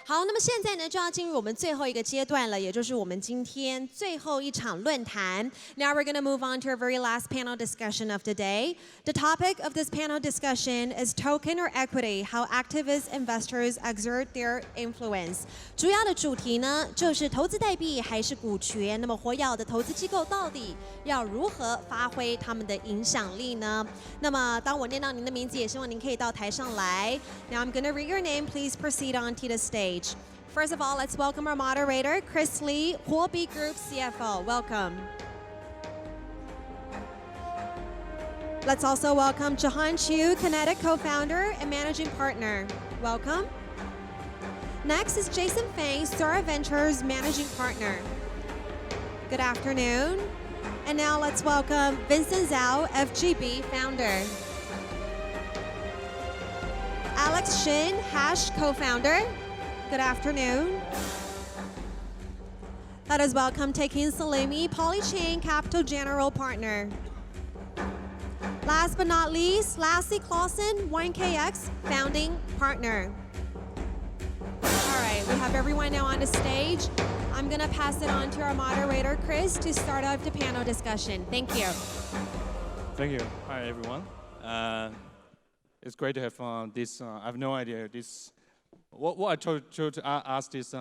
好，那么现在呢，就要进入我们最后一个阶段了，也就是我们今天最后一场论坛。Now we're going to move on to our very last panel discussion of the day. The topic of this panel discussion is token or equity, how activist investors exert their influence. 主要的主题呢，就是投资代币还是股权？那么活跃的投资机构到底要如何发挥他们的影响力呢？那么当我念到您的名字，也希望您可以到台上来。Now I'm going to read your name. Please proceed onto the stage. First of all, let's welcome our moderator, Chris Lee, Huobi Group CFO. Welcome. Let's also welcome Jehan Chu, Kenetic co-founder and managing partner. Welcome. Next is Jason Fang, Sora Ventures managing partner. Good afternoon. And now let's welcome Vincent Zhou, FGB founder. Alex Shin, Hash co-founder. Good afternoon. Let us welcome Tekin Salimi, Polychain Capital General Partner. Last but not least, Lasse Clausen, 1KX Founding Partner. All right, we have everyone now on the stage. I'm going to pass it on to our moderator, Chris, to start off the panel discussion. Thank you. Thank you. Hi, everyone. It's great to have this. I have no idea this. What I told to ask these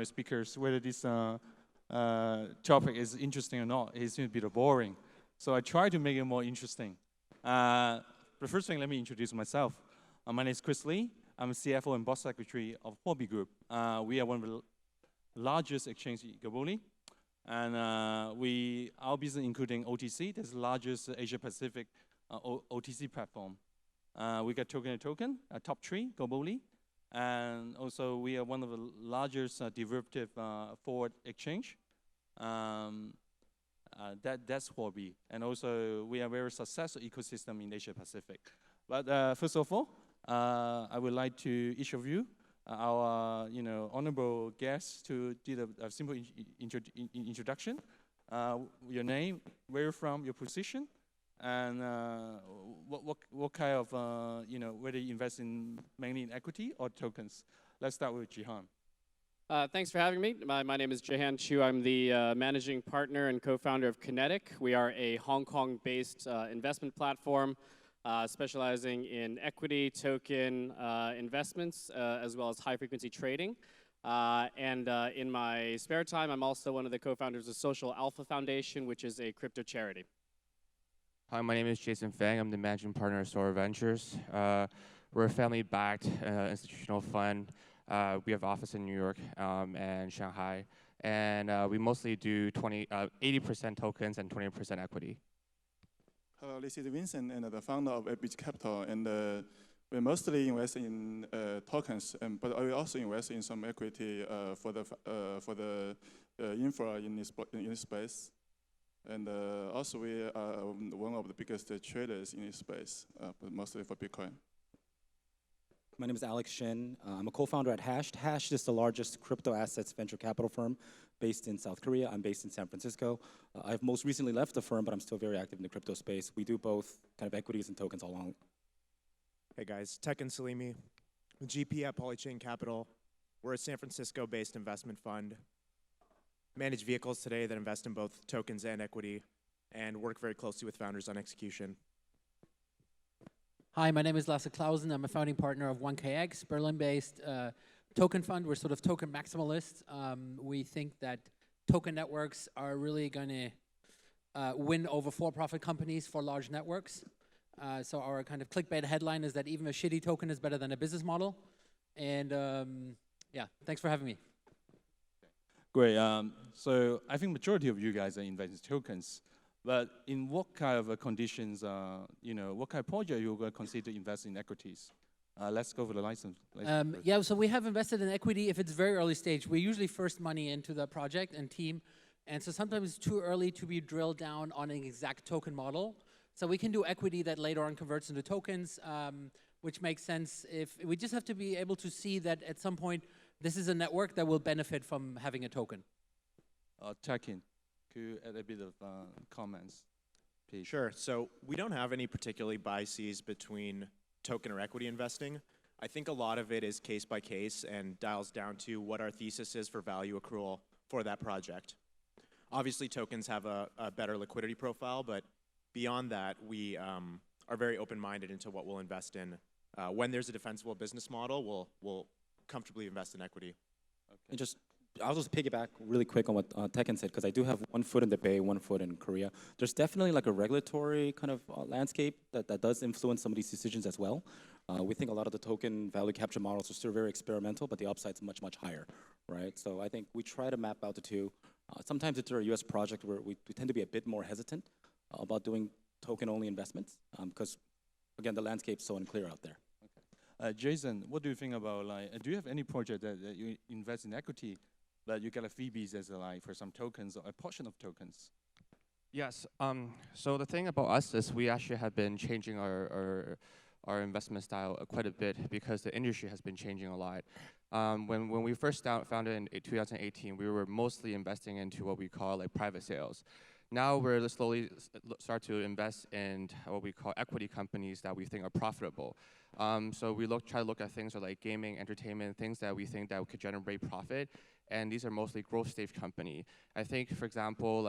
speakers whether this topic is interesting or not. It seems a bit boring, so I try to make it more interesting. The first thing, let me introduce myself. My name is Chris Lee. I'm CFO and boss secretary of Huobi Group. We are one of the largest exchanges globally, and our business including OTC, that's the largest Asia Pacific OTC platform. We got Token, top 3 globally, and also we are one of the largest derivative forward exchange. That's Huobi, and also we are very successful ecosystem in Asia Pacific. But first of all, I would like to each of you, our honorable guests, to do a simple introduction. Your name, where you're from, your position, and what kind of whether you invest in mainly in equity or tokens. Let's start with Jehan. Thanks for having me. My name is Jehan Chu. I'm the managing partner and co-founder of Kenetic. We are a Hong Kong-based investment platform specializing in equity, token investments, as well as high-frequency trading. And in my spare time, I'm also one of the co-founders of Social Alpha Foundation, which is a crypto charity. Hi, my name is Jason Fang. I'm the managing partner of Sora Ventures. We're a family-backed institutional fund. We have office in New York and Shanghai, and we mostly do 80% tokens and 20% equity. Hello, this is Vincent, and the founder of Exert Capital, and we mostly invest in tokens, but we also invest in some equity for the infra in this space, and also we are one of the biggest traders in this space, but mostly for Bitcoin. My name is Alex Shin. I'm a co-founder at Hashed. Hashed is the largest crypto assets venture capital firm based in South Korea. I'm based in San Francisco. I've most recently left the firm, but I'm still very active in the crypto space. We do both kind of equities and tokens all along. Hey guys, Tekin Salimi, GP at Polychain Capital. We're a San Francisco-based investment fund. Manage vehicles today that invest in both tokens and equity, and work very closely with founders on execution. Hi, my name is Lasse Clausen. I'm a founding partner of 1KX, Berlin-based token fund. We're sort of token maximalists. We think that token networks are really going to win over for-profit companies for large networks. So our kind of clickbait headline is that even a shitty token is better than a business model. And yeah, thanks for having me. Great. So I think majority of you guys are investing in tokens. But in what kind of conditions, what kind of project you're going to consider to invest in equities? Let's go for the license. Yeah, so we have invested in equity if it's very early stage. We usually first money into the project and team. And so sometimes it's too early to be drilled down on an exact token model. So we can do equity that later on converts into tokens, which makes sense. If we just have to be able to see that at some point, this is a network that will benefit from having a token. Tekin. Add a bit of comments, please. Sure. So we don't have any particularly biases between token or equity investing. I think a lot of it is case by case and dials down to what our thesis is for value accrual for that project. Obviously, tokens have a better liquidity profile, but beyond that, we are very open-minded into what we'll invest in. When there's a defensible business model, we'll comfortably invest in equity. And I'll just piggyback really quick on what Tekin said, because I do have one foot in the Bay, one foot in Korea. There's definitely like a regulatory kind of landscape that does influence some of these decisions as well. We think a lot of the token value capture models are still very experimental, but the upside's much, much higher, right? So I think we try to map out the two. Sometimes it's a US project where we tend to be a bit more hesitant about doing token-only investments, because, again, the landscape's so unclear out there. Jason, what do you think about, do you have any project that you invest in equity that you get a freebies as for some tokens or a portion of tokens? Yes. So the thing about us is we actually have been changing our investment style quite a bit because the industry has been changing a lot. When we first founded in 2018, we were mostly investing into what we call private sales. Now we're slowly start to invest in what we call equity companies that we think are profitable. So we try to look at things like gaming, entertainment, things that we think that could generate profit, and these are mostly growth stage company. I think, for example,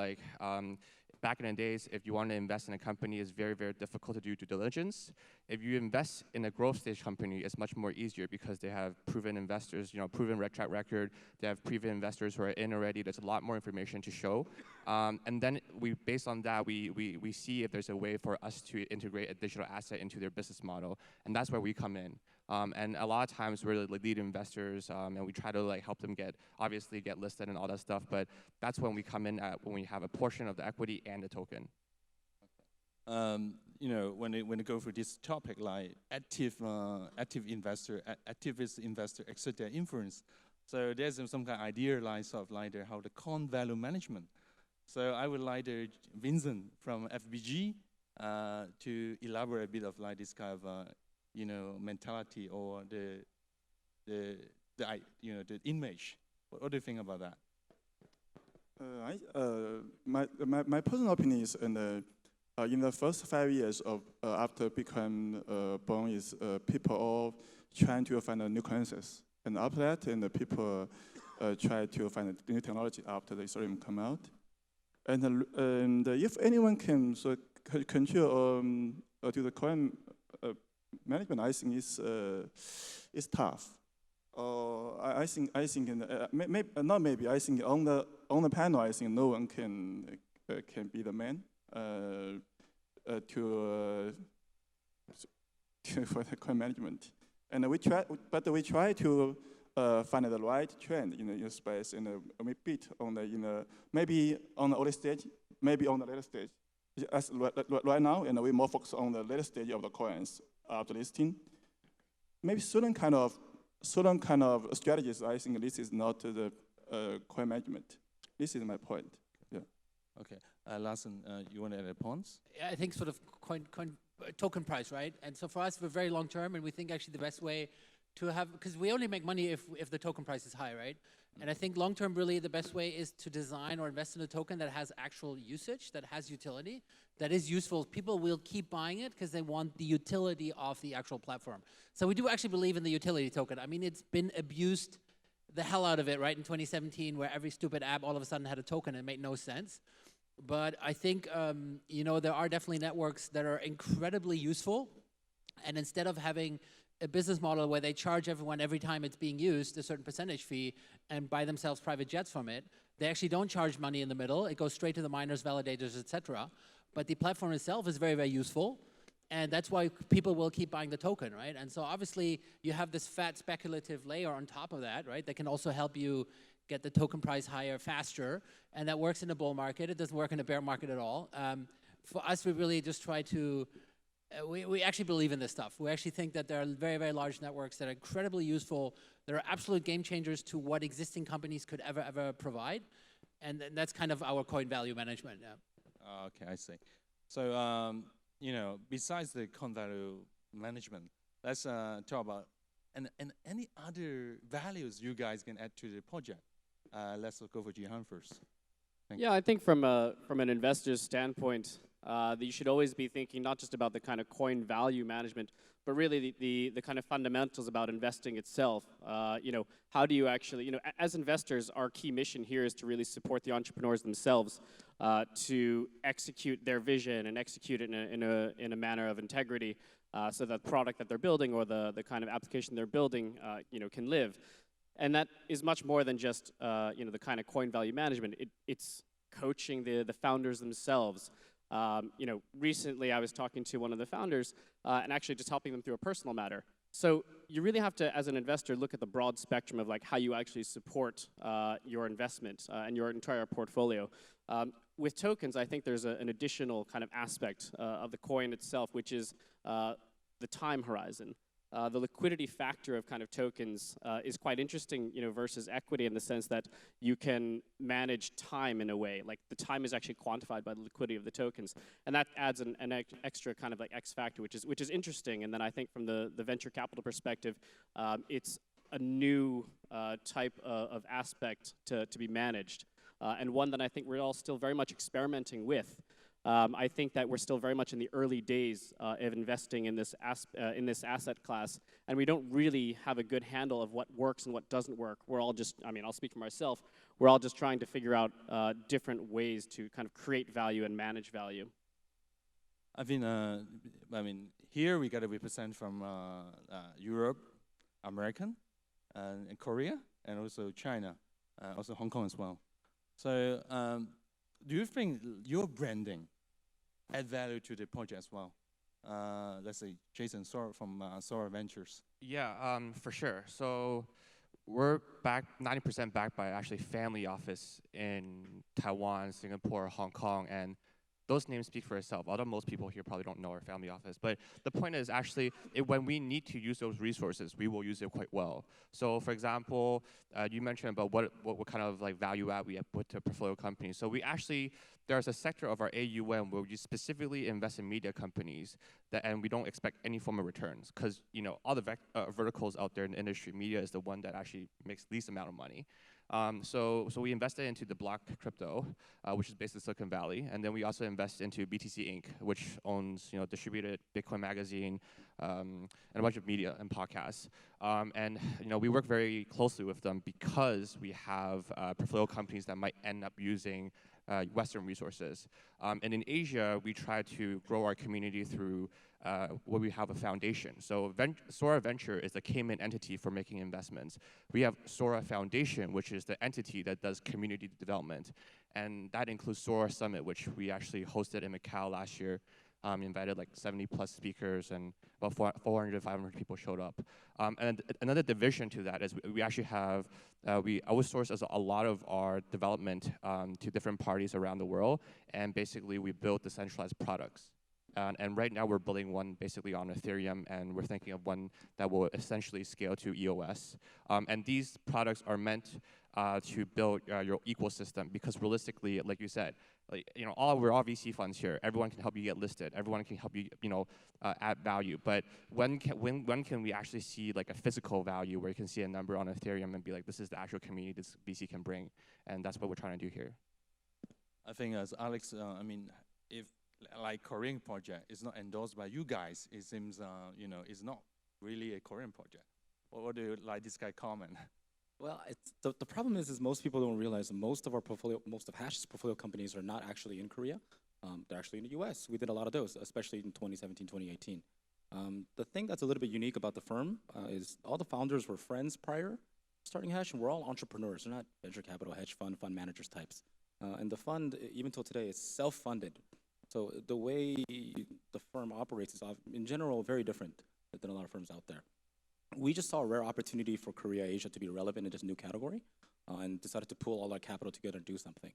back in the days, if you want to invest in a company, it's very, very difficult to do due diligence. If you invest in a growth stage company, it's much more easier because they have proven investors, proven track record. They have proven investors who are in already. There's a lot more information to show. And then based on that, we see if there's a way for us to integrate a digital asset into their business model. And that's where we come in. And a lot of times we're the lead investors, and we try to help them obviously get listed and all that stuff. But that's when we come in when we have a portion of the equity and the token. When they go for this topic, activist investor exert their influence. So there's some kind of idea, how the con value management. So I would like Vincent from FBG to elaborate a bit of this kind of mentality or the image. What do you think about that? My personal opinion is in the first 5 years of after Bitcoin born is people all trying to find a new consensus, and after that, and the people try to find a new technology after the Ethereum come out, and if anyone can control to the coin management, I think is tough. I think I think on the panel, I think no one can be the man for the coin management. And we try to find the right trend in the space, and we beat on maybe on the early stage, maybe on the later stage. As right now, and we more focus on the later stage of the coins after listing. Maybe certain kind of strategies. I think this is not the coin management. This is my point. Yeah. Okay, Lasse, you want to add a point? Yeah, I think sort of token price, right? And so for us, we're very long term, and we think actually the best way to have, because we only make money if the token price is high, right? And I think long term, really, the best way is to design or invest in a token that has actual usage, that has utility, that is useful. People will keep buying it because they want the utility of the actual platform. So we do actually believe in the utility token. I mean, it's been abused the hell out of it, right? In 2017, where every stupid app all of a sudden had a token and it made no sense. But I think, there are definitely networks that are incredibly useful. And instead of having a business model where they charge everyone every time it's being used a certain percentage fee and buy themselves private jets from it, they actually don't charge money in the middle. It goes straight to the miners, validators, etc. But the platform itself is very, very useful. And that's why people will keep buying the token, right? And so obviously you have this fat speculative layer on top of that, right? That can also help you get the token price higher faster. And that works in a bull market. It doesn't work in a bear market at all. For us, we really just try to we actually believe in this stuff. We actually think that there are very, very large networks that are incredibly useful. That are absolute game changers to what existing companies could ever provide. And that's kind of our coin value management. Yeah. Okay, I see. So, besides the coin value management, let's talk about and any other values you guys can add to the project. Let's go for Jehan first. Yeah, I think from an investor's standpoint, that you should always be thinking not just about the kind of coin value management, but really the kind of fundamentals about investing itself. How do you actually, as investors, our key mission here is to really support the entrepreneurs themselves to execute their vision and execute it in a manner of integrity, so that the product that they're building or the kind of application they're building, can live. And that is much more than just the kind of coin value management. It's coaching the founders themselves. Recently I was talking to one of the founders and actually just helping them through a personal matter. So you really have to, as an investor, look at the broad spectrum of like how you actually support your investment and your entire portfolio. With tokens, I think there's an additional kind of aspect of the coin itself, which is the time horizon. The liquidity factor of kind of tokens is quite interesting, versus equity in the sense that you can manage time in a way. Like the time is actually quantified by the liquidity of the tokens, and that adds an extra kind of like X factor, which is interesting. And then I think from the venture capital perspective, it's a new type of aspect to be managed, and one that I think we're all still very much experimenting with. I think that we're still very much in the early days of investing in this asset class, and we don't really have a good handle of what works and what doesn't work. We're all just, I'll speak for myself, we're all just trying to figure out different ways to kind of create value and manage value. I think, here we got to represent from Europe, American, and Korea, and also China, also Hong Kong as well. So do you think your branding add value to the project as well? Let's say Jason Sora from Sora Ventures. Yeah, for sure. So we're 90% backed by actually family office in Taiwan, Singapore, Hong Kong, and those names speak for itself, although most people here probably don't know our family office. But the point is actually, when we need to use those resources, we will use it quite well. So for example, you mentioned about what kind of like value add we have put to portfolio companies. So we actually, there's a sector of our AUM where we specifically invest in media companies and we don't expect any form of returns. Because all the verticals out there in the industry, media is the one that actually makes least amount of money. So we invested into the Block Crypto, which is based in Silicon Valley, and then we also invest into BTC Inc., which owns Distributed Bitcoin Magazine and a bunch of media and podcasts. And we work very closely with them because we have portfolio companies that might end up using Western resources. And in Asia, we try to grow our community through where we have a foundation. So Sora Venture is the Cayman entity for making investments. We have Sora Foundation, which is the entity that does community development. And that includes Sora Summit, which we actually hosted in Macau last year. Invited like 70 plus speakers and about 400 to 500 people showed up. And another division to that is we actually have, we outsource a lot of our development to different parties around the world. And basically we build decentralized products. And right now we're building one basically on Ethereum, and we're thinking of one that will essentially scale to EOS. And these products are meant to build your ecosystem, because realistically, like you said, we're all VC funds here. Everyone can help you get listed. Everyone can help you, add value. But when can we actually see like a physical value where you can see a number on Ethereum and be like, this is the actual community this VC can bring, and that's what we're trying to do here. I think as Alex, if like Korean project is not endorsed by you guys, it seems it's not really a Korean project. What do you like this guy comment? Well, the problem is most people don't realize that most of Hash's portfolio companies are not actually in Korea. They're actually in the US. We did a lot of those, especially in 2017, 2018. The thing that's a little bit unique about the firm is all the founders were friends prior starting Hash, and we're all entrepreneurs. They're not venture capital, hedge fund managers types. And the fund, even till today, is self-funded. So the way the firm operates is, in general, very different than a lot of firms out there. We just saw a rare opportunity for Korea, Asia to be relevant in this new category, and decided to pull all our capital together and do something.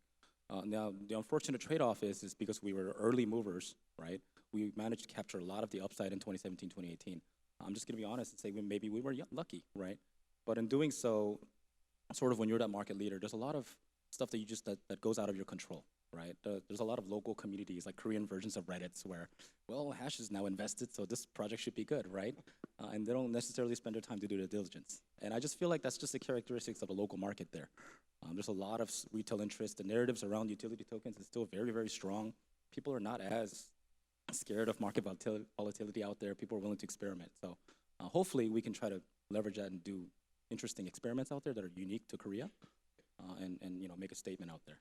Now, the unfortunate trade-off is because we were early movers, right? We managed to capture a lot of the upside in 2017, 2018. I'm just going to be honest and say maybe we were lucky, right? But in doing so, sort of when you're that market leader, there's a lot of stuff that that goes out of your control, right? There's a lot of local communities, like Korean versions of Reddits, where, well, Hash is now invested, so this project should be good, right? And they don't necessarily spend their time to do the diligence. And I just feel like that's just the characteristics of the local market there. There's a lot of retail interest. The narratives around utility tokens is still very, very strong. People are not as scared of market volatility out there. People are willing to experiment. So hopefully we can try to leverage that and do interesting experiments out there that are unique to Korea, and make a statement out there.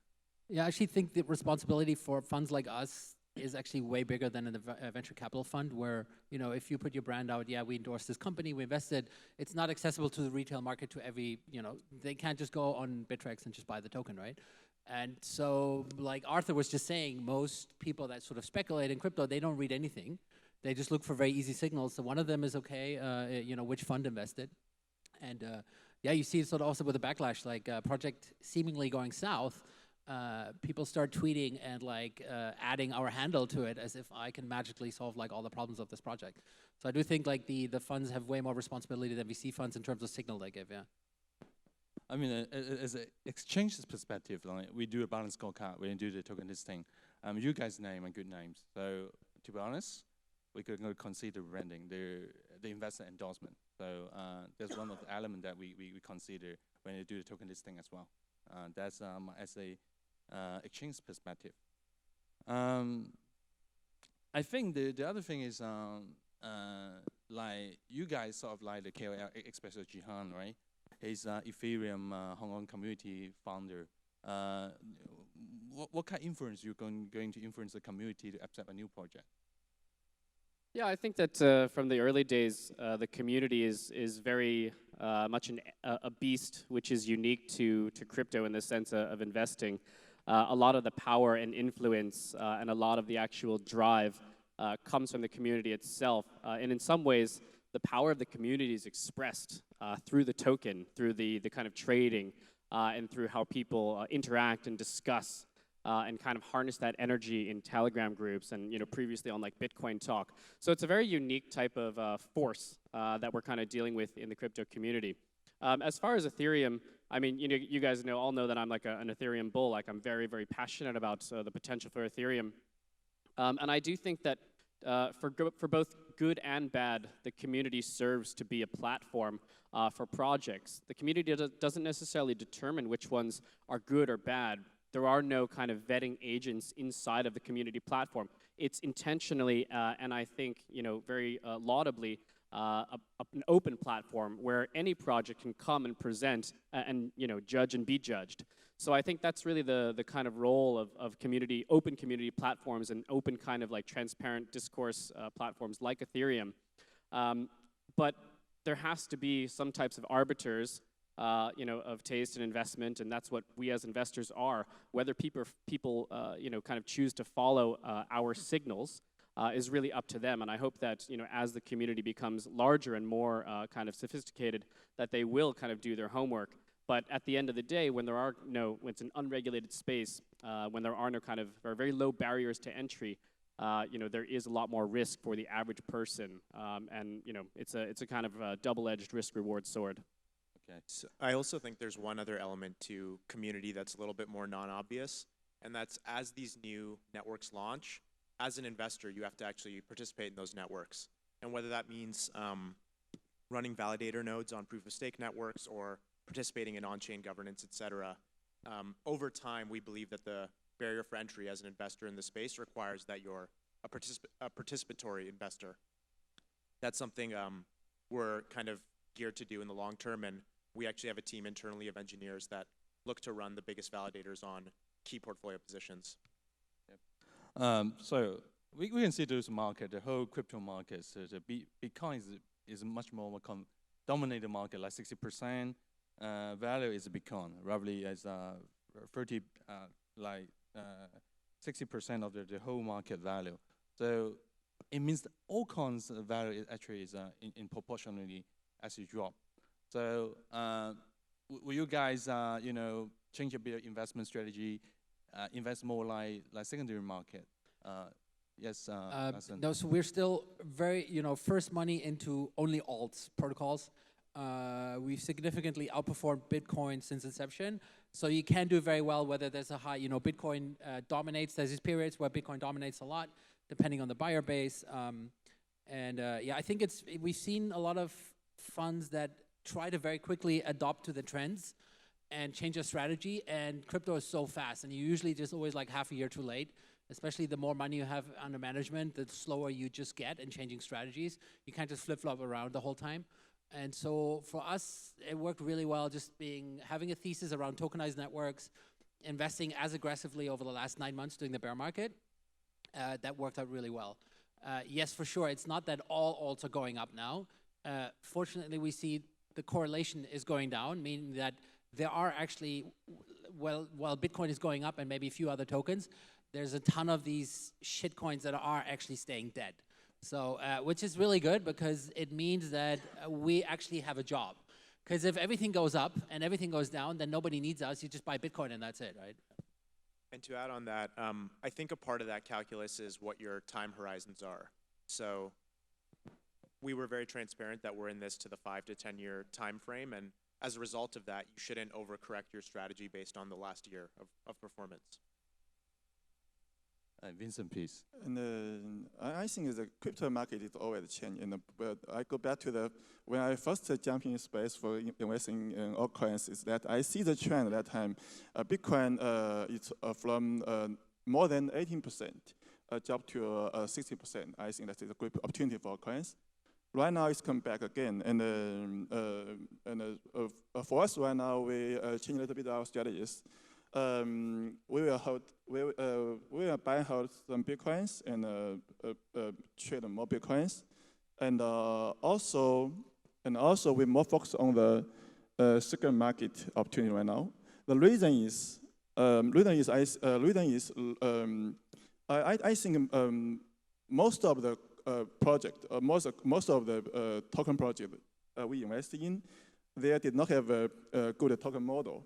Yeah, I actually think the responsibility for funds like us is actually way bigger than in the venture capital fund, where, if you put your brand out, yeah, we endorse this company, we invested, it's not accessible to the retail market to every, they can't just go on Bittrex and just buy the token, right? And so, like Arthur was just saying, most people that sort of speculate in crypto, they don't read anything. They just look for very easy signals. So one of them is, okay, which fund invested. And yeah, you see it sort of also with the backlash, like project seemingly going south, people start tweeting and adding our handle to it as if I can magically solve all the problems of this project. So I do think the funds have way more responsibility than VC funds in terms of signal they give, yeah. I mean, as an exchange perspective, we do a balance scorecard, we do the token listing. You guys name are good names. So to be honest, we could consider branding, the investor endorsement. So that's one of the elements that we consider when you do the token listing as well. That's as a exchange perspective. I think the other thing is you guys sort of like the KOL, especially Jehan, right? He's Ethereum Hong Kong community founder. What kind of influence you're going to influence the community to accept a new project? Yeah, I think that from the early days, the community is very much a beast, which is unique to crypto in the sense of investing. A lot of the power and influence and a lot of the actual drive comes from the community itself. And in some ways, the power of the community is expressed through the token, through the kind of trading, and through how people interact and discuss and kind of harness that energy in Telegram groups and previously on Bitcoin Talk. So it's a very unique type of force that we're kind of dealing with in the crypto community. As far as Ethereum, I mean, you guys all know that I'm an Ethereum bull. I'm very, very passionate about the potential for Ethereum. And I do think that for both good and bad, the community serves to be a platform for projects. The community doesn't necessarily determine which ones are good or bad. There are no kind of vetting agents inside of the community platform. It's intentionally, and I think, very laudably, an open platform where any project can come and present and judge and be judged. So I think that's really the kind of role of open community platforms and open kind of transparent discourse platforms like Ethereum. But there has to be some types of arbiters of taste and investment, and that's what we as investors are. Whether people kind of choose to follow our signals is really up to them. And I hope that as the community becomes larger and more kind of sophisticated, that they will kind of do their homework. But at the end of the day, when it's an unregulated space, when there are no kind of or very low barriers to entry, there is a lot more risk for the average person, and it's a kind of a double-edged risk-reward sword. Okay. So I also think there's one other element to community that's a little bit more non-obvious, and that's as these new networks launch, as an investor, you have to actually participate in those networks. And whether that means running validator nodes on proof-of-stake networks or participating in on-chain governance, et cetera, over time, we believe that the barrier for entry as an investor in the space requires that you're a participatory investor. That's something we're kind of geared to do in the long term, and we actually have a team internally of engineers that look to run the biggest validators on key portfolio positions. So we can see those market, the whole crypto market. So the Bitcoin is much more dominated market, like 60% value is Bitcoin, roughly as 60% of the whole market value. So it means that all coins value actually is in proportionally as you drop. So will you guys change a bit investment strategy, invest more like secondary market? Yes, no, so we're still very, first money into only alts protocols. We've significantly outperformed Bitcoin since inception. So you can do very well whether there's a high, Bitcoin dominates. There's these periods where Bitcoin dominates a lot, depending on the buyer base. Yeah, I think we've seen a lot of funds that try to very quickly adopt to the trends. and change your strategy. And crypto is so fast, and you usually just always like half a year too late. Especially the more money you have under management, the slower you just get in changing strategies. You can't just flip-flop around the whole time. And so for us, it worked really well, just having a thesis around tokenized networks, investing as aggressively over the last 9 months during the bear market. That worked out really well. Yes, for sure, it's not that all alts are going up now. Fortunately, we see the correlation is going down, meaning that there are actually, while Bitcoin is going up and maybe a few other tokens, there's a ton of these shit coins that are actually staying dead. So, which is really good because it means that we actually have a job. Because if everything goes up and everything goes down, then nobody needs us. You just buy Bitcoin and that's it, right? And to add on that, I think a part of that calculus is what your time horizons are. So we were very transparent that we're in this to the 5 to 10 year time frame. And as a result of that, you shouldn't overcorrect your strategy based on the last year of performance. Vincent, please. And I think the crypto market is always changing. But I go back to when I first jumped in space for investing in altcoins, is that I see the trend at that time. Bitcoin is from more than 18% jump to 60%. I think that is a great opportunity for altcoins. Right now, it's come back again, and for us right now, we change a little bit our strategies. We will buy and hold some Bitcoins and trade more Bitcoins, and also we more focus on the second market opportunity right now. The reason is I think most of the project, most of the token project we invest in, they did not have a good token model.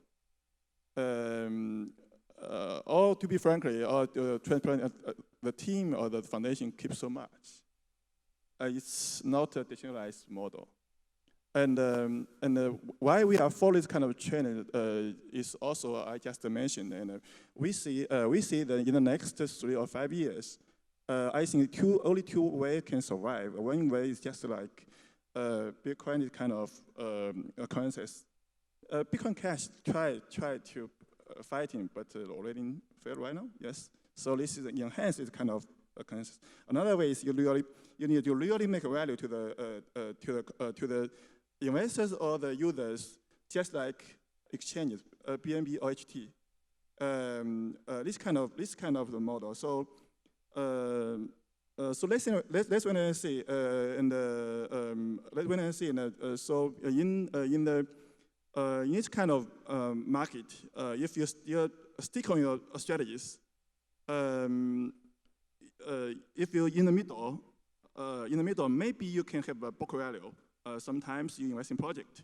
Or to be frankly, or transparent, the team or the foundation keeps so much. It's not a decentralized model. And why we are following this kind of trend is also I just mentioned, and we see that in the next 3 or 5 years, I think only two ways can survive. One way is just like Bitcoin is kind of currencies. Bitcoin Cash try to fighting, but already failed right now. Yes. So this is enhanced this kind of currencies. Another way is you need to really make value to the investors or the users, just like exchanges, BNB or HT. This kind of the model. So let's wait and see. Let's wait and see. So in this kind of market, if you stick on your strategies, if you're in the middle, maybe you can have a book value. Sometimes you invest in project,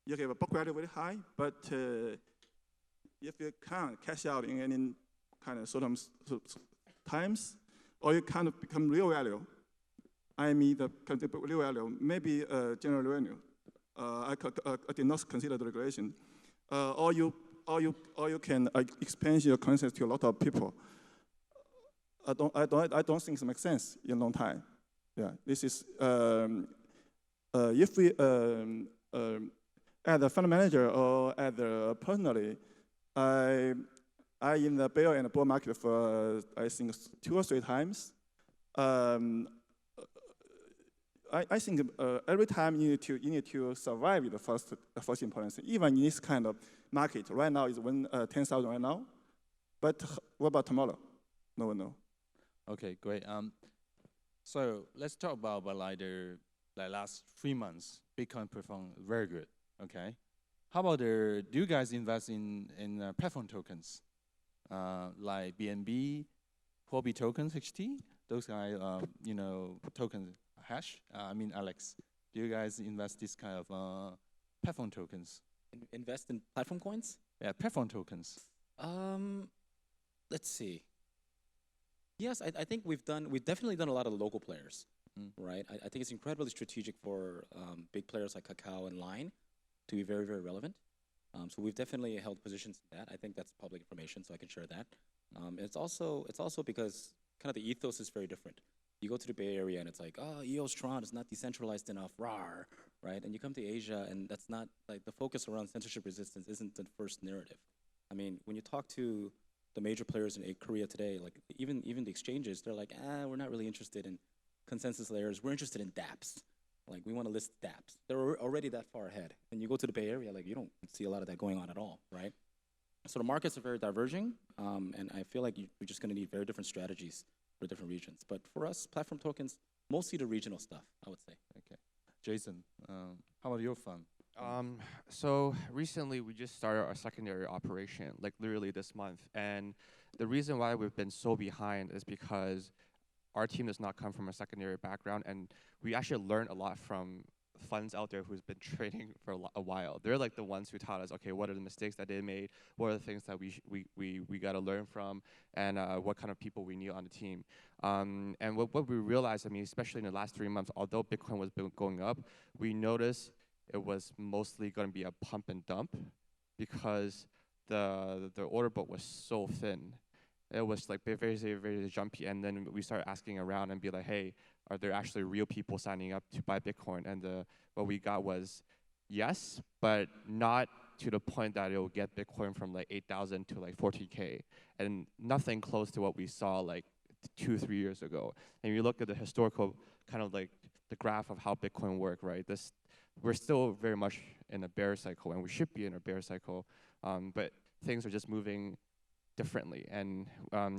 you have a book value very high, but if you can't cash out in any kind of certain times, or you can't become real value, I mean the real value, maybe general revenue. I did not consider the regulation. Or you can expand your concept to a lot of people. I don't think it makes sense in a long time. Yeah, this is if we as a fund manager or as personally, I in the bear and bull market for I think 2 or 3 times. I think every time you need to survive the first important thing. Even in this kind of market, right now is 10,000 right now. But what about tomorrow? No one knows. Okay, great. So let's talk about like the last 3 months. Bitcoin performed very good. Okay, how about do you guys invest in platform tokens like BNB, Huobi tokens, HT? Those guys, tokens. Hash? Alex, do you guys invest this kind of platform tokens? Invest in platform coins? Yeah, platform tokens. Let's see. Yes, I think we've definitely done a lot of local players, right? I think it's incredibly strategic for big players like Kakao and Line to be very, very relevant. So we've definitely held positions in that. I think that's public information, so I can share that. It's also because kind of the ethos is very different. You go to the Bay Area and it's like, oh, EOS Tron is not decentralized enough, rawr, right? And you come to Asia and that's not, like, the focus around censorship resistance isn't the first narrative. I mean, when you talk to the major players in Korea today, like even the exchanges, they're like, we're not really interested in consensus layers. We're interested in dApps. Like, we want to list dApps. They're already that far ahead. And you go to the Bay Area, like, you don't see a lot of that going on at all, right? So the markets are very diverging, and I feel like we're just going to need very different strategies for different regions. But for us, platform tokens, mostly the regional stuff, I would say. Okay. Jason, how about your fund? So recently we just started our secondary operation, like literally this month. And the reason why we've been so behind is because our team does not come from a secondary background, and we actually learned a lot from funds out there who's been trading for a while. They're like the ones who taught us, okay, what are the mistakes that they made? What are the things that we got to learn from? And what kind of people we need on the team? And what we realized, I mean, especially in the last 3 months, although Bitcoin was going up, we noticed it was mostly going to be a pump and dump because the order book was so thin. It was like very, very, very jumpy. And then we started asking around and be like, hey, are there actually real people signing up to buy Bitcoin? And what we got was yes, but not to the point that it will get Bitcoin from like 8,000 to like 14K, and nothing close to what we saw like 2-3 years ago. And you look at the historical kind of like the graph of how Bitcoin work, right? We're still very much in a bear cycle, and we should be in a bear cycle, but things are just moving differently. And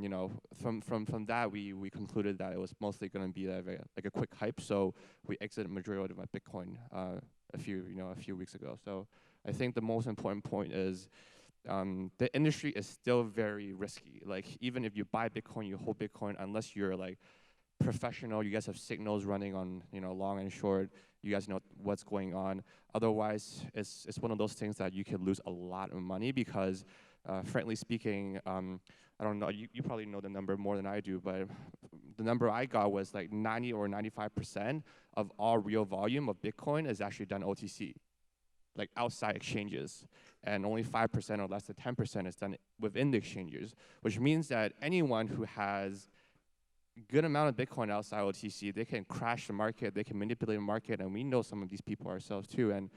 you know, from that, we concluded that it was mostly going to be like a quick hype. So we exited majority of my Bitcoin a few weeks ago. So I think the most important point is the industry is still very risky. Like, even if you buy Bitcoin, you hold Bitcoin, unless you're like professional, you guys have signals running on, you know, long and short, you guys know what's going on. Otherwise, it's one of those things that you could lose a lot of money because, frankly speaking, I don't know, you probably know the number more than I do, but the number I got was like 90 or 95% of all real volume of Bitcoin is actually done OTC, like outside exchanges, and only 5% or less than 10% is done within the exchanges, which means that anyone who has good amount of Bitcoin outside OTC, they can crash the market, they can manipulate the market, and we know some of these people ourselves too. And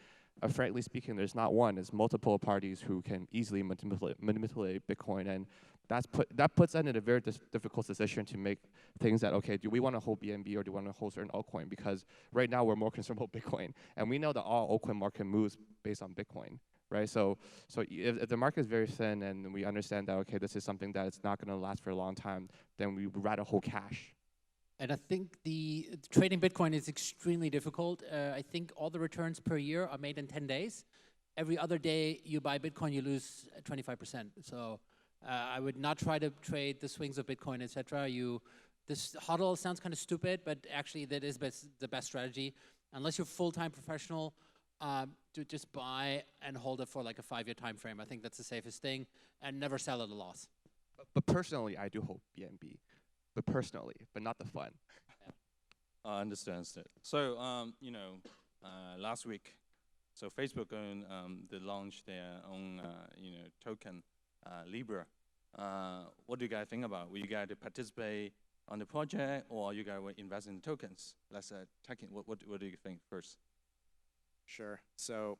frankly speaking, there's not one, there's multiple parties who can easily manipulate Bitcoin, and that puts us in a very difficult position to make things that, okay, do we want to hold BNB or do we want to hold certain altcoin? Because right now we're more concerned about Bitcoin, and we know that all altcoin market moves based on Bitcoin, right? So if the market is very thin and we understand that, okay, this is something that it's not going to last for a long time, then we would rather hold cash. And I think the trading Bitcoin is extremely difficult. I think all the returns per year are made in 10 days. Every other day you buy Bitcoin, you lose 25%. So I would not try to trade the swings of Bitcoin, etc. This hodl sounds kind of stupid, but actually that is the best strategy. Unless you're full-time professional, to just buy and hold it for like a 5-year time frame. I think that's the safest thing, and never sell at a loss. But personally, I do hold BNB. But not the fund. I understand. So, last week, so Facebook they launched their own, token, Libra. What do you guys think about? Will you guys participate on the project, or you guys will invest in tokens? Let's Tekin. What do you think first? Sure. So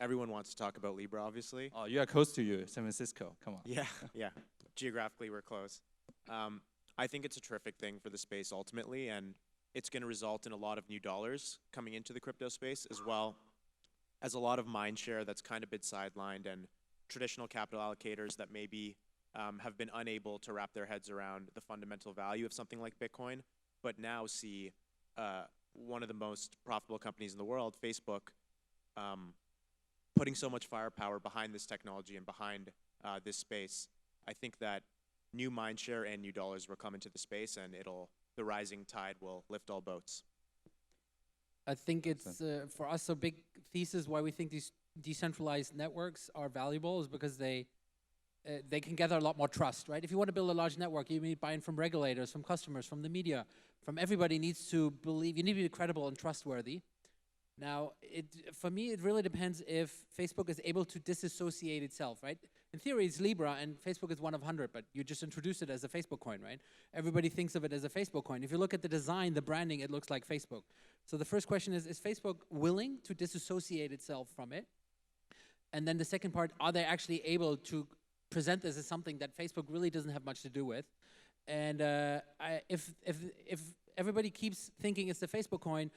everyone wants to talk about Libra, obviously. Oh, you are close to San Francisco. Come on. Yeah. Geographically, we're close. I think it's a terrific thing for the space ultimately, and it's going to result in a lot of new dollars coming into the crypto space, as well as a lot of mind share that's kind of been sidelined, and traditional capital allocators that maybe have been unable to wrap their heads around the fundamental value of something like Bitcoin, but now see one of the most profitable companies in the world, Facebook, putting so much firepower behind this technology and behind this space. I think that new mindshare and new dollars will come into the space, and the rising tide will lift all boats. I think it's, for us, a big thesis why we think these decentralized networks are valuable is because they can gather a lot more trust, right? If you want to build a large network, you need buy-in from regulators, from customers, from the media, from everybody needs to believe, you need to be credible and trustworthy. Now, for me, it really depends if Facebook is able to disassociate itself, right? In theory, it's Libra, and Facebook is one of 100, but you just introduce it as a Facebook coin, right? Everybody thinks of it as a Facebook coin. If you look at the design, the branding, it looks like Facebook. So the first question is Facebook willing to disassociate itself from it? And then the second part, are they actually able to present this as something that Facebook really doesn't have much to do with? And if everybody keeps thinking it's the Facebook coin,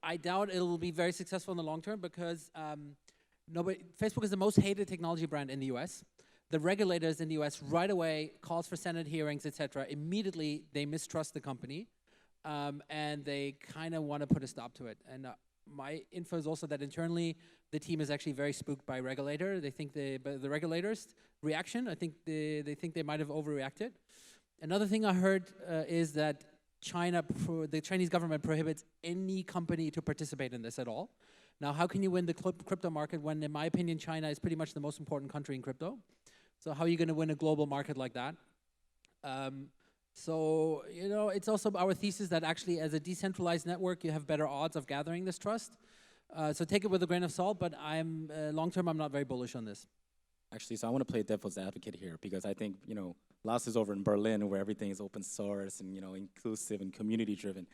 I doubt it will be very successful in the long term because Facebook is the most hated technology brand in the US. The regulators in the US right away, calls for Senate hearings, etc. Immediately, they mistrust the company, and they kind of want to put a stop to it. And my info is also that internally, the team is actually very spooked by regulator. They think the regulators' reaction, I think they think they might have overreacted. Another thing I heard is that the Chinese government prohibits any company to participate in this at all. Now, how can you win the crypto market when, in my opinion, China is pretty much the most important country in crypto? So how are you going to win a global market like that? So, it's also our thesis that actually as a decentralized network, you have better odds of gathering this trust. So take it with a grain of salt, but long-term, I'm not very bullish on this. Actually, so I want to play devil's advocate here because I think, Lasse is over in Berlin where everything is open source and, inclusive and community driven.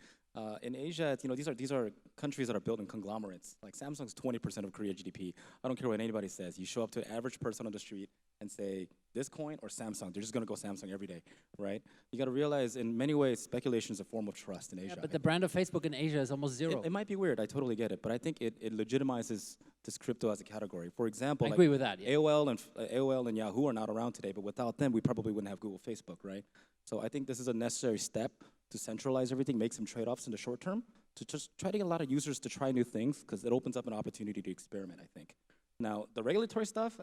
In Asia, these are countries that are built in conglomerates. Like Samsung's 20% of Korea GDP. I don't care what anybody says. You show up to an average person on the street and say, this coin or Samsung, they're just going to go Samsung every day, right? You got to realize in many ways, speculation is a form of trust in Asia. Yeah, but the brand of Facebook in Asia is almost zero. It might be weird. I totally get it. But I think it legitimizes this crypto as a category. For example, I agree with that. Yeah. AOL and Yahoo are not around today, but without them, we probably wouldn't have Google, Facebook, right? So I think this is a necessary step to centralize everything, make some trade-offs in the short term, to just try to get a lot of users to try new things, because it opens up an opportunity to experiment, I think. Now, the regulatory stuff,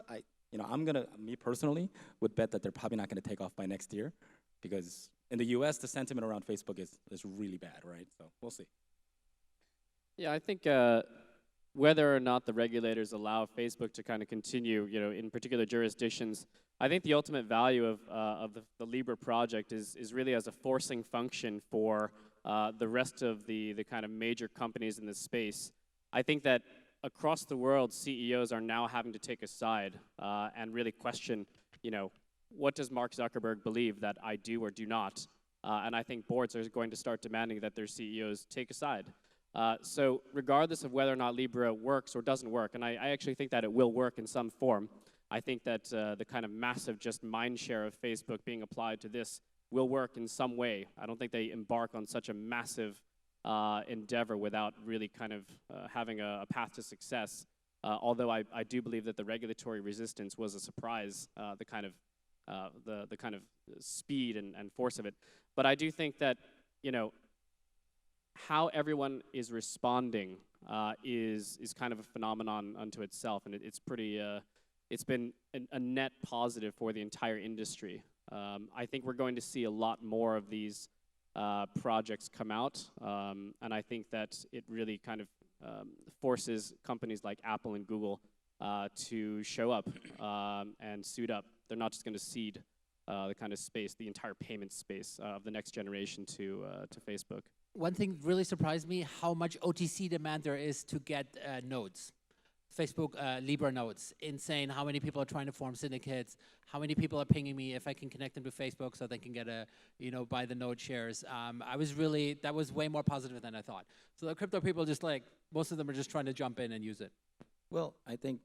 me personally, would bet that they're probably not gonna take off by next year, because in the US, the sentiment around Facebook is really bad, right? So we'll see. Yeah, I think whether or not the regulators allow Facebook to kind of continue, in particular jurisdictions, I think the ultimate value of the Libra project is really as a forcing function for the rest of the kind of major companies in this space. I think that across the world, CEOs are now having to take a side and really question, what does Mark Zuckerberg believe that I do or do not? And I think boards are going to start demanding that their CEOs take a side. So regardless of whether or not Libra works or doesn't work, and I actually think that it will work in some form, I think that the kind of massive just mind share of Facebook being applied to this will work in some way. I don't think they embark on such a massive endeavor without really kind of having a path to success. Although I do believe that the regulatory resistance was a surprise, the kind of speed and force of it. But I do think that, how everyone is responding is kind of a phenomenon unto itself, and it's pretty. It's been a net positive for the entire industry. I think we're going to see a lot more of these projects come out, and I think that it really kind of forces companies like Apple and Google to show up and suit up. They're not just going to cede the kind of space, the entire payment space of the next generation to Facebook. One thing really surprised me, how much OTC demand there is to get nodes. Facebook Libra nodes. Insane how many people are trying to form syndicates, how many people are pinging me if I can connect them to Facebook so they can get buy the node shares. That was way more positive than I thought. So the crypto people most of them are just trying to jump in and use it. Well, I think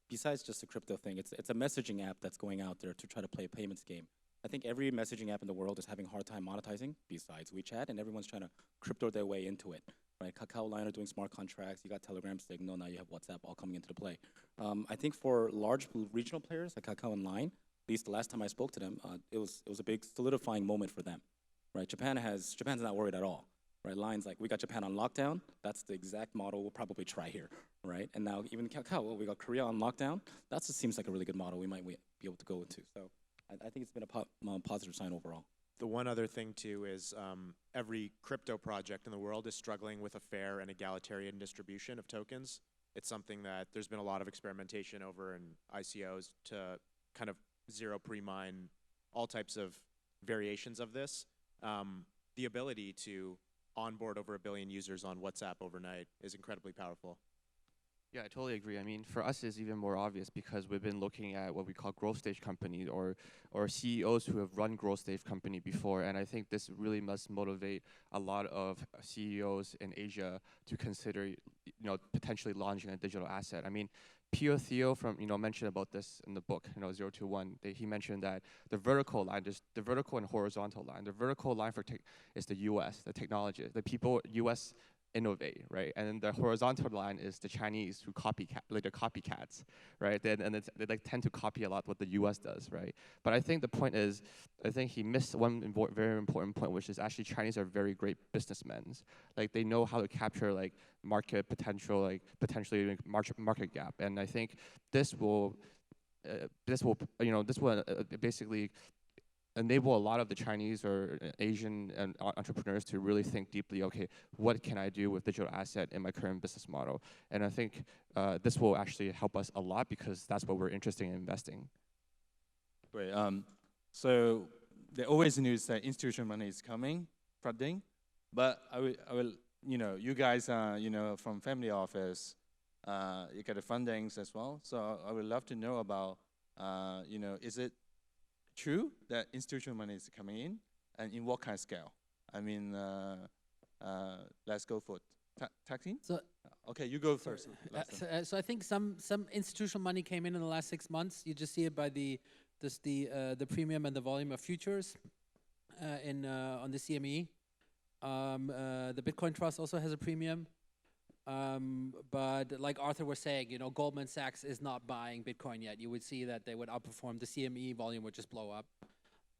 besides just the crypto thing, it's a messaging app that's going out there to try to play a payments game. I think every messaging app in the world is having a hard time monetizing besides WeChat, and everyone's trying to crypto their way into it. Right, Kakao Line are doing smart contracts. You got Telegram, Signal. Now you have WhatsApp all coming into the play. I think for large regional players like Kakao and Line, at least the last time I spoke to them, it was a big solidifying moment for them. Right, Japan's not worried at all. Right, Line's like, we got Japan on lockdown. That's the exact model we'll probably try here. Right, and now even Kakao, we got Korea on lockdown. That just seems like a really good model we might be able to go into. So I think it's been a positive sign overall. The one other thing, too, is every crypto project in the world is struggling with a fair and egalitarian distribution of tokens. It's something that there's been a lot of experimentation over in ICOs to kind of zero pre-mine all types of variations of this. The ability to onboard over 1 billion users on WhatsApp overnight is incredibly powerful. Yeah, I totally agree. I mean, for us, it's even more obvious because we've been looking at what we call growth stage companies or CEOs who have run growth stage company before. And I think this really must motivate a lot of CEOs in Asia to consider, potentially launching a digital asset. I mean, Pio Theo mentioned about this in the book, 0 to 1. He mentioned that the vertical line, the vertical and horizontal line. The vertical line is the U.S., the technology, the people, U.S. innovate, right? And then the horizontal line is the Chinese who the copycats, right? They tend to copy a lot what the U.S. does, right? But I think the point is, I think he missed one very important point, which is actually Chinese are very great businessmen. Like they know how to capture like market potential, potentially market gap, and I think this will basically enable a lot of the Chinese or Asian entrepreneurs to really think deeply, okay, what can I do with digital asset in my current business model? And I think this will actually help us a lot because that's what we're interested in investing. Great. So the always news that institutional money is coming, flooding, but I will, you guys are, from family office, you get the fundings as well. So I would love to know about, is it true that institutional money is coming in, and in what kind of scale? I mean, let's go for Tekin. So, okay, you go first. So I think some institutional money came in the last 6 months. You just see it by the premium and the volume of futures on the CME. The Bitcoin Trust also has a premium. But like Arthur was saying, Goldman Sachs is not buying Bitcoin yet. You would see that they would outperform. The CME volume would just blow up.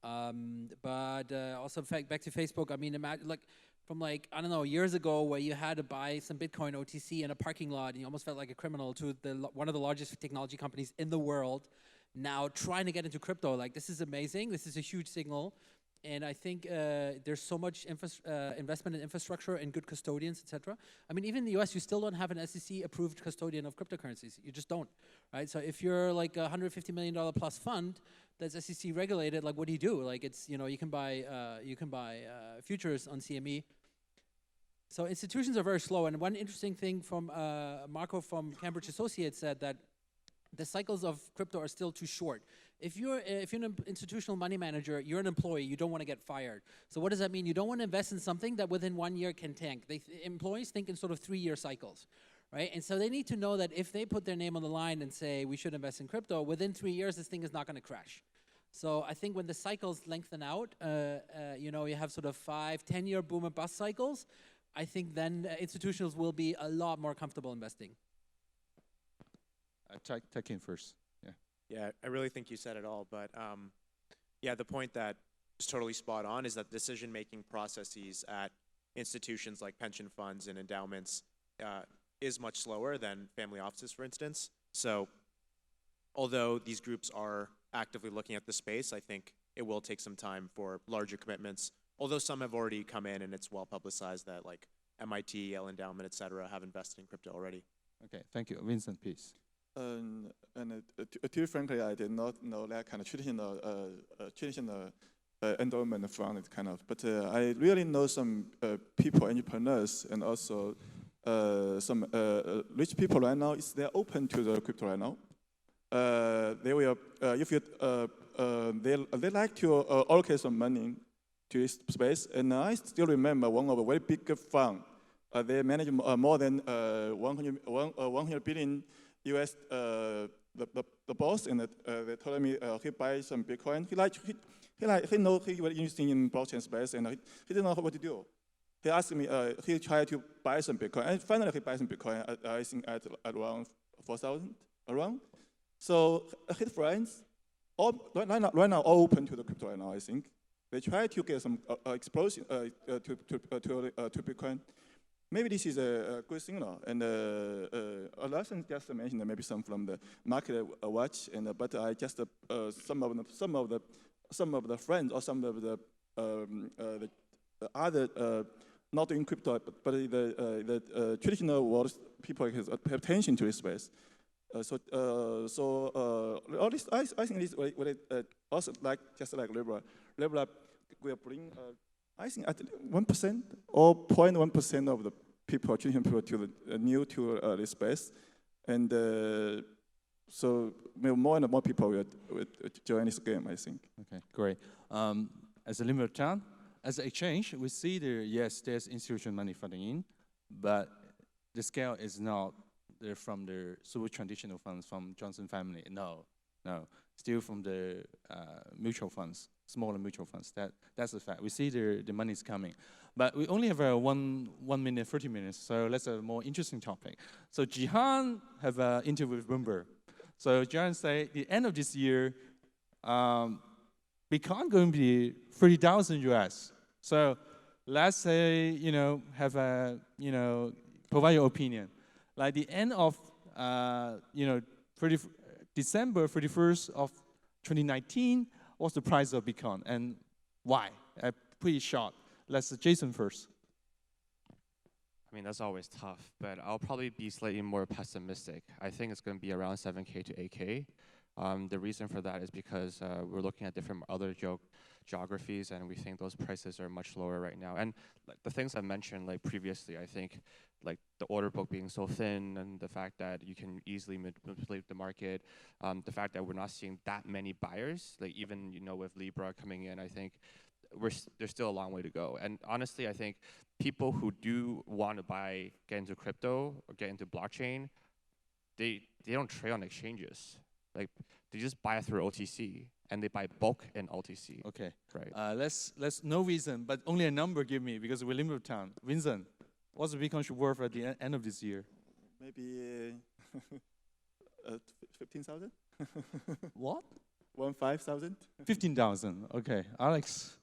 But also back to Facebook, I mean, imagine from I don't know, years ago where you had to buy some Bitcoin OTC in a parking lot and you almost felt like a criminal to one of the largest technology companies in the world now trying to get into crypto. This is amazing. This is a huge signal. And I think there's so much investment in infrastructure and good custodians, etc. I mean, even in the US, you still don't have an SEC-approved custodian of cryptocurrencies. You just don't, right? So if you're like a $150 million plus fund that's SEC regulated, what do you do? It's you can buy futures on CME. So institutions are very slow. And one interesting thing from Marco from Cambridge Associates said that the cycles of crypto are still too short. If you're an institutional money manager, you're an employee, you don't want to get fired. So what does that mean? You don't want to invest in something that within 1 year can tank. Employees think in sort of 3-year cycles, right? And so they need to know that if they put their name on the line and say, we should invest in crypto, within 3 years, this thing is not going to crash. So I think when the cycles lengthen out, you have sort of 5-10-year boom and bust cycles, I think then institutions will be a lot more comfortable investing. Tekin first. Yeah, I really think you said it all. But yeah, the point that is totally spot on is that decision-making processes at institutions like pension funds and endowments is much slower than family offices, for instance. So although these groups are actively looking at the space, I think it will take some time for larger commitments, although some have already come in and it's well publicized that MIT, Yale Endowment, et cetera, have invested in crypto already. Okay, thank you. Vincent, please. And to be frankly, I did not know that kind of traditional endowment fund kind of. But I really know some people, entrepreneurs, and also some rich people right now. They're open to the crypto right now. They will, if you, they like to allocate some money to this space. And I still remember one of a very big fund. They manage more than 100 billion US, the boss, and they told me he buys some Bitcoin. He know he was interested in blockchain space, and he didn't know what to do. He asked me, he tried to buy some Bitcoin, and finally he buys some Bitcoin, I think at around 4,000 around. So his friends, right now all open to the crypto right now, I think. They try to get some explosion to Bitcoin. Maybe this is a good signal, and Lasse just mentioned maybe some from the market watch, but I just some of the friends or some of the other not in crypto, but the traditional world people pay attention to this space. All this I think this also just like Libra will bring. I think at 1% or 0.1% of the people, Chinese people, new to this space, and so more and more people will join this game, I think. Okay, great. As a limited time, as an exchange, we see yes, there's institutional money funding in, but the scale is not there from the super traditional funds from Johnson family. No, still from the mutual funds, smaller mutual funds. That's the fact. We see the money is coming, but we only have 1 minute, 30 minutes. So let's have a more interesting topic. So Jehan have an interview with Bloomberg. So Jehan say the end of this year, Bitcoin going to be 30,000 US. So let's say have a provide your opinion. Like the end of December 31st of 2019, what's the price of Bitcoin and why? Pretty short. Let's Jason first. I mean, that's always tough, but I'll probably be slightly more pessimistic. I think it's going to be around 7K to 8K. The reason for that is because we're looking at different other geographies, and we think those prices are much lower right now. And the things I mentioned previously, I think the order book being so thin, and the fact that you can easily manipulate the market, the fact that we're not seeing that many buyers, even with Libra coming in, I think there's still a long way to go. And honestly, I think people who do want to get into crypto or get into blockchain, they don't trade on exchanges. They just buy through OTC, and they buy bulk in OTC. Okay. Right. Let's no reason, but only a number give me because we're limited time. Vincent, what's the Bitcoin should worth at the end of this year? Maybe 15,000. What? 15,000. 15,000. Okay, Alex.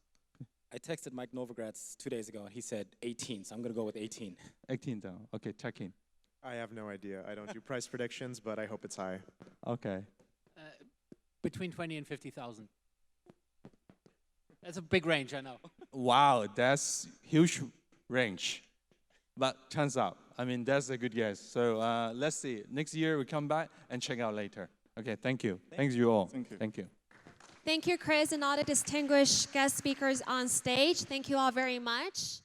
I texted Mike Novogratz 2 days ago, and he said 18, so I'm going to go with 18. 18 down. Okay, Tekin. I have no idea. I don't do price predictions, but I hope it's high. Okay. Between 20 and 50,000. That's a big range, I know. Wow, that's huge range. But turns out, I mean, that's a good guess. So let's see. Next year we come back and check out later. Okay, thank you. Thanks you all. Thank you. Thank you. Thank you, Chris, and all the distinguished guest speakers on stage. Thank you all very much.